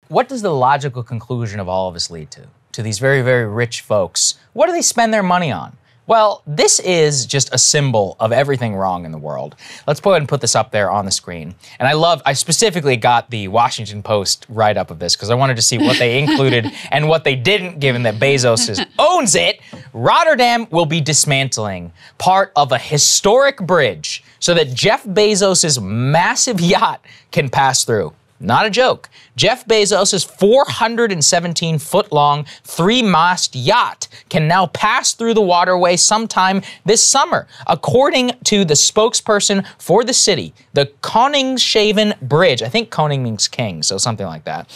what does the logical conclusion of all of this lead to? To these very, very rich folks, what do they spend their money on? Well, this is just a symbol of everything wrong in the world. Let's go ahead and put this up there on the screen. And I specifically got the Washington Post write-up of this because I wanted to see what they included and what they didn't, given that Bezos owns it. Rotterdam will be dismantling part of a historic bridge so that Jeff Bezos' massive yacht can pass through. Not a joke. Jeff Bezos' 417-foot-long, 3-mast yacht can now pass through the waterway sometime this summer. According to the spokesperson for the city, the Koningshaven Bridge, I think Koning means king, so something like that,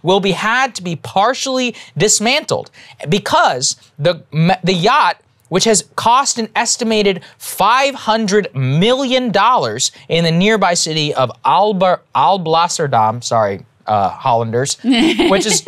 will be had to be partially dismantled because the yacht, which has cost an estimated $500 million in the nearby city of Alblasserdam, sorry, Hollanders, which is,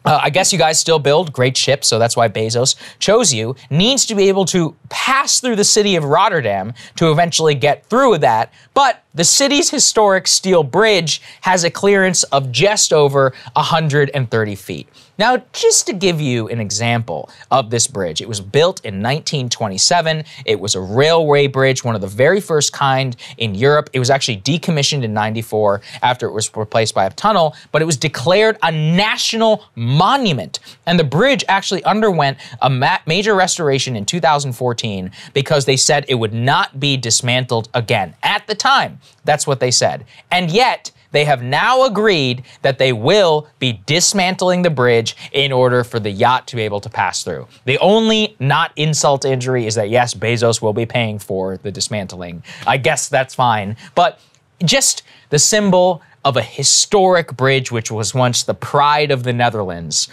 I guess you guys still build great ships, so that's why Bezos chose you, needs to be able to pass through the city of Rotterdam to eventually get through that. But the city's historic steel bridge has a clearance of just over 130 feet. Now, just to give you an example of this bridge, it was built in 1927. It was a railway bridge, one of the very first kind in Europe. It was actually decommissioned in '94 after it was replaced by a tunnel, but it was declared a national monument. And the bridge actually underwent a major restoration in 2014 because they said it would not be dismantled again. At the time, that's what they said. And yet, they have now agreed that they will be dismantling the bridge in order for the yacht to be able to pass through. The only not insult to injury is that, yes, Bezos will be paying for the dismantling. I guess that's fine. But just the symbol of a historic bridge, which was once the pride of the Netherlands,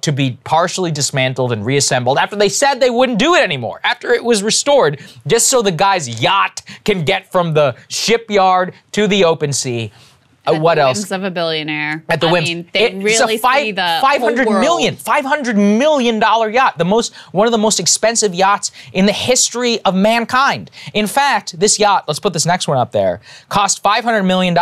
to be partially dismantled and reassembled after they said they wouldn't do it anymore, after it was restored, just so the guy's yacht can get from the shipyard to the open sea. What else? Whims of a billionaire. At the whims. I mean, they really see the $500 million yacht, one of the most expensive yachts in the history of mankind. In fact, this yacht, let's put this next one up there, cost $500 million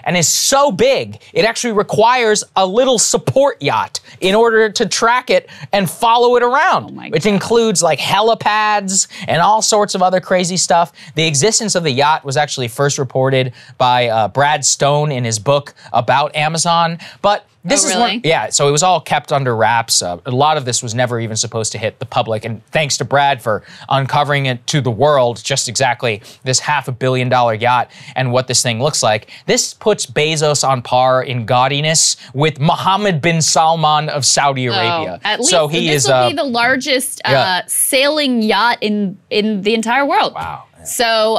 and is so big, it actually requires a little support yacht in order to track it and follow it around, which includes like helipads and all sorts of other crazy stuff. The existence of the yacht was actually first reported by Brad Stone in his book about Amazon, but this is one, yeah, so it was all kept under wraps. A lot of this was never even supposed to hit the public, and thanks to Brad for uncovering it to the world, just exactly this $500 million yacht and what this thing looks like. This puts Bezos on par in gaudiness with Mohammed bin Salman of Saudi Arabia. At least so he this will be the largest sailing yacht in the entire world. Wow. So,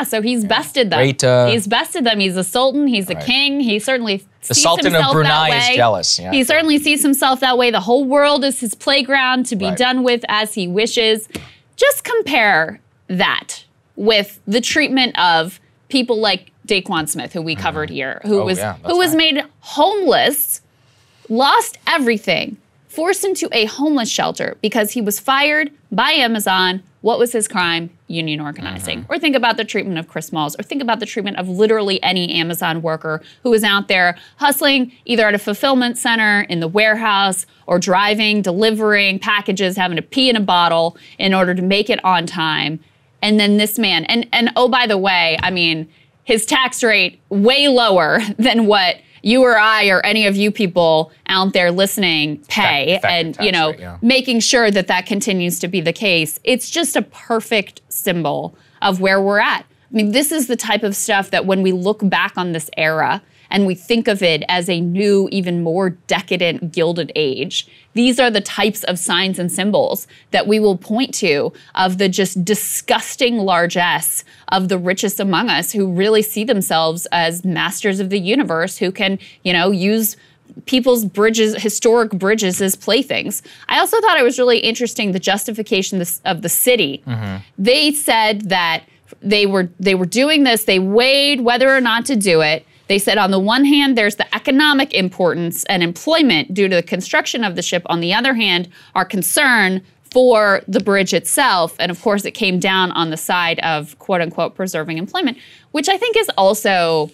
so he's bested them. He's bested them. He's a sultan. He's a king. He certainly the Sultan of Brunei is jealous. Yeah. He certainly sees himself that way. The whole world is his playground to be done with as he wishes. Just compare that with the treatment of people like Daquan Smith, who we covered here, who was made homeless, lost everything, forced into a homeless shelter because he was fired by Amazon. What was his crime? Union organizing. Or think about the treatment of Chris Smalls, or think about the treatment of literally any Amazon worker who is out there hustling either at a fulfillment center, in the warehouse, or driving, delivering packages, having to pee in a bottle in order to make it on time. And then this man, and oh, by the way, I mean, his tax rate way lower than what you or I or any of you people out there listening pay, and making sure that that continues to be the case. It's just a perfect symbol of where we're at. I mean, this is the type of stuff that when we look back on this era and we think of it as a new, even more decadent, gilded age, these are the types of signs and symbols that we will point to of the just disgusting largesse of the richest among us, who really see themselves as masters of the universe, who can, use people's bridges, historic bridges, as playthings. I also thought it was really interesting, the justification of the city. They said that they were doing this, they weighed whether or not to do it. They said, on the one hand, there's the economic importance and employment due to the construction of the ship. On the other hand, our concern for the bridge itself. And of course, it came down on the side of, quote unquote, preserving employment, which I think is also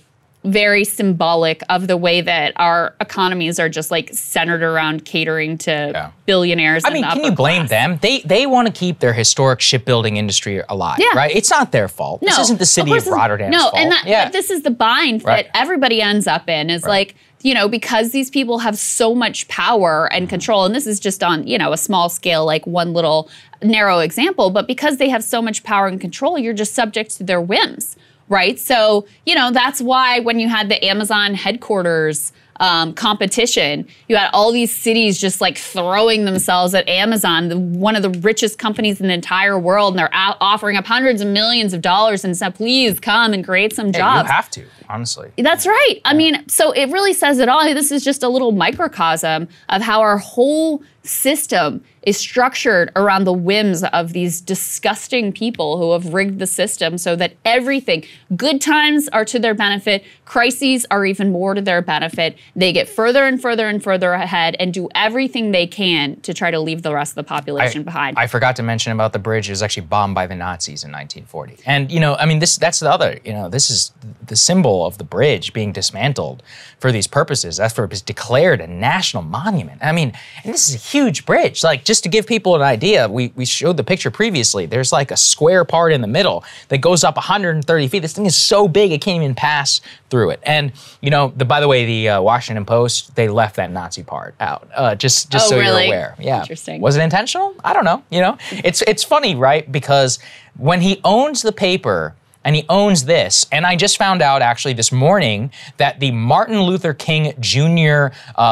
very symbolic of the way that our economies are just like centered around catering to billionaires. I mean, can you blame them? They want to keep their historic shipbuilding industry alive, right? It's not their fault. This isn't the city of Rotterdam's fault. And but this is the bind that everybody ends up in is like, you know, because these people have so much power and control, and this is just on, you know, a small scale, like one little narrow example, but because they have so much power and control, you're just subject to their whims. Right? So, you know, that's why when you had the Amazon headquarters competition, you had all these cities just like throwing themselves at Amazon, one of the richest companies in the entire world, and they're offering up hundreds of millions of dollars and said, please come and create some jobs. You have to, honestly. That's right. I mean, so it really says it all. This is just a little microcosm of how our whole system is structured around the whims of these disgusting people who have rigged the system so that everything, good times are to their benefit, crises are even more to their benefit. They get further and further and further ahead and do everything they can to try to leave the rest of the population behind. I forgot to mention about the bridge. It was actually bombed by the Nazis in 1940. And, you know, I mean, that's the other, you know, this is the symbol of the bridge being dismantled for these purposes. That's where it was declared a national monument. I mean, and this is a huge bridge. Like, just to give people an idea, we showed the picture previously. There's like a square part in the middle that goes up 130 feet. This thing is so big, it can't even pass through it. And, you know, by the way, the Washington Post, they left that Nazi part out, just so you're aware. Yeah. Interesting. Was it intentional? I don't know. You know, it's funny, right? Because when he owns the paper, and he owns this. And I just found out actually this morning that the Martin Luther King Jr.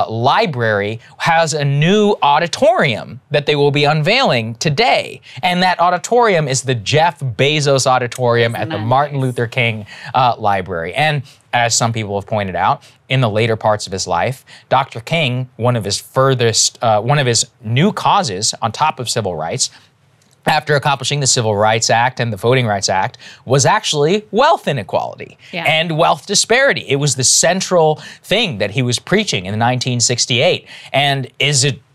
Library has a new auditorium that they will be unveiling today. And that auditorium is the Jeff Bezos Auditorium at the Martin Luther King Library. And as some people have pointed out, in the later parts of his life, Dr. King, one of his new causes on top of civil rights, after accomplishing the Civil Rights Act and the Voting Rights Act, was actually wealth inequality and wealth disparity. It was the central thing that he was preaching in 1968. And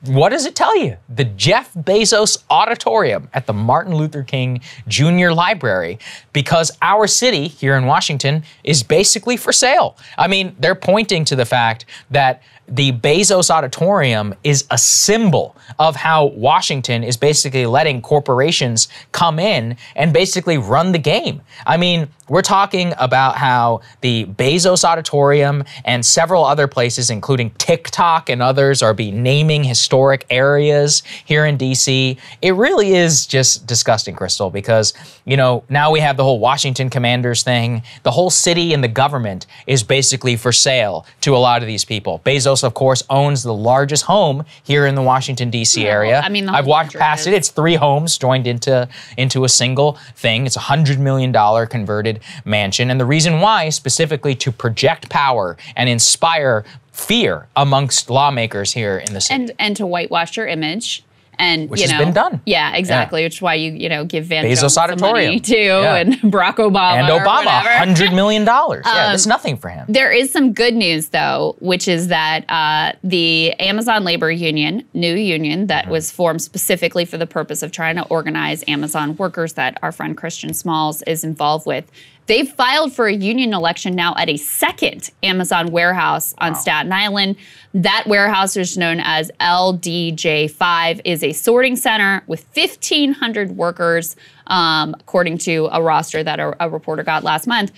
what does it tell you? The Jeff Bezos Auditorium at the Martin Luther King Jr. Library, because our city here in Washington is basically for sale. I mean, they're pointing to the fact that the Bezos Auditorium is a symbol of how Washington is basically letting corporations come in and basically run the game. I mean, we're talking about how the Bezos Auditorium and several other places, including TikTok and others, are naming historic areas here in DC. It really is just disgusting, Krystal, because, you know, now we have the whole Washington Commanders thing. The whole city and the government is basically for sale to a lot of these people. Bezos, of course, owns the largest home here in the Washington, D.C. area. I mean, I've walked past it. It's 3 homes joined into a single thing. It's a $100 million converted mansion. And the reason why, specifically to project power and inspire fear amongst lawmakers here in the city. And to whitewash your image. And, which has been done. Yeah, exactly. Which is why you give Van Bezos Gogh some money too, and Barack Obama. And Obama, $100 million. Yeah, that's nothing for him. There is some good news, though, which is that the Amazon Labor Union, new union that was formed specifically for the purpose of trying to organize Amazon workers that our friend Christian Smalls is involved with, they've filed for a union election now at a second Amazon warehouse on Staten Island. That warehouse is known as LDJ5, is a sorting center with 1,500 workers, according to a roster that a reporter got last month.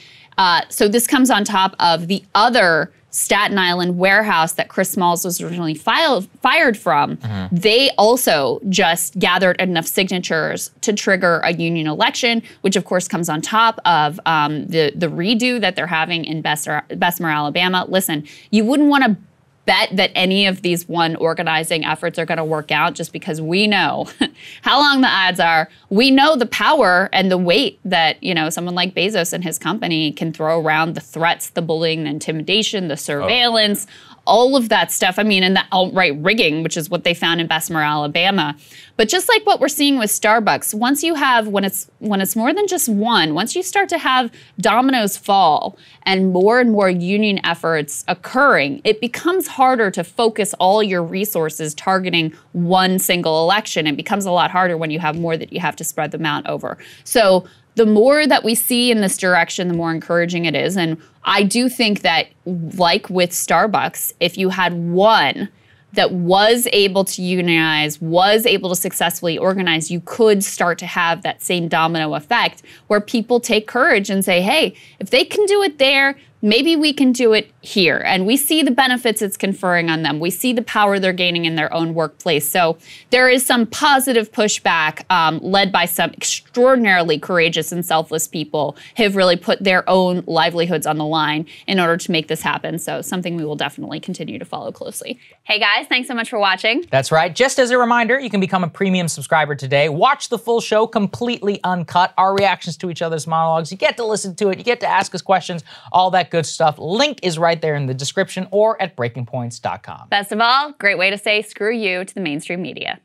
So this comes on top of the other Staten Island warehouse that Chris Smalls was originally fired from. They also just gathered enough signatures to trigger a union election, which of course comes on top of the redo that they're having in Bessemer, Alabama. Listen, you wouldn't want to bet that any of these organizing efforts are going to work out, just because we know how long the odds are. We know the power and the weight that, someone like Bezos and his company can throw around, the threats, the bullying, the intimidation, the surveillance, all of that stuff. I mean, and the outright rigging, which is what they found in Bessemer, Alabama. But just like what we're seeing with Starbucks, once you have, when it's more than just one, once you start to have dominoes fall and more union efforts occurring, it becomes harder to focus all your resources targeting one single election. It becomes a lot harder when you have more that you have to spread them out over. So the more that we see in this direction, the more encouraging it is. And I do think that, like with Starbucks, if you had one that was able to unionize, was able to successfully organize, you could start to have that same domino effect where people take courage and say, hey, if they can do it there, maybe we can do it here. And we see the benefits it's conferring on them. We see the power they're gaining in their own workplace. So there is some positive pushback led by some extraordinarily courageous and selfless people who have really put their own livelihoods on the line in order to make this happen. So something we will definitely continue to follow closely. Hey guys, thanks so much for watching. That's right. Just as a reminder, you can become a premium subscriber today. Watch the full show completely uncut, our reactions to each other's monologues. You get to listen to it. You get to ask us questions, all that good stuff. Link is right there in the description or at breakingpoints.com. Best of all, great way to say screw you to the mainstream media.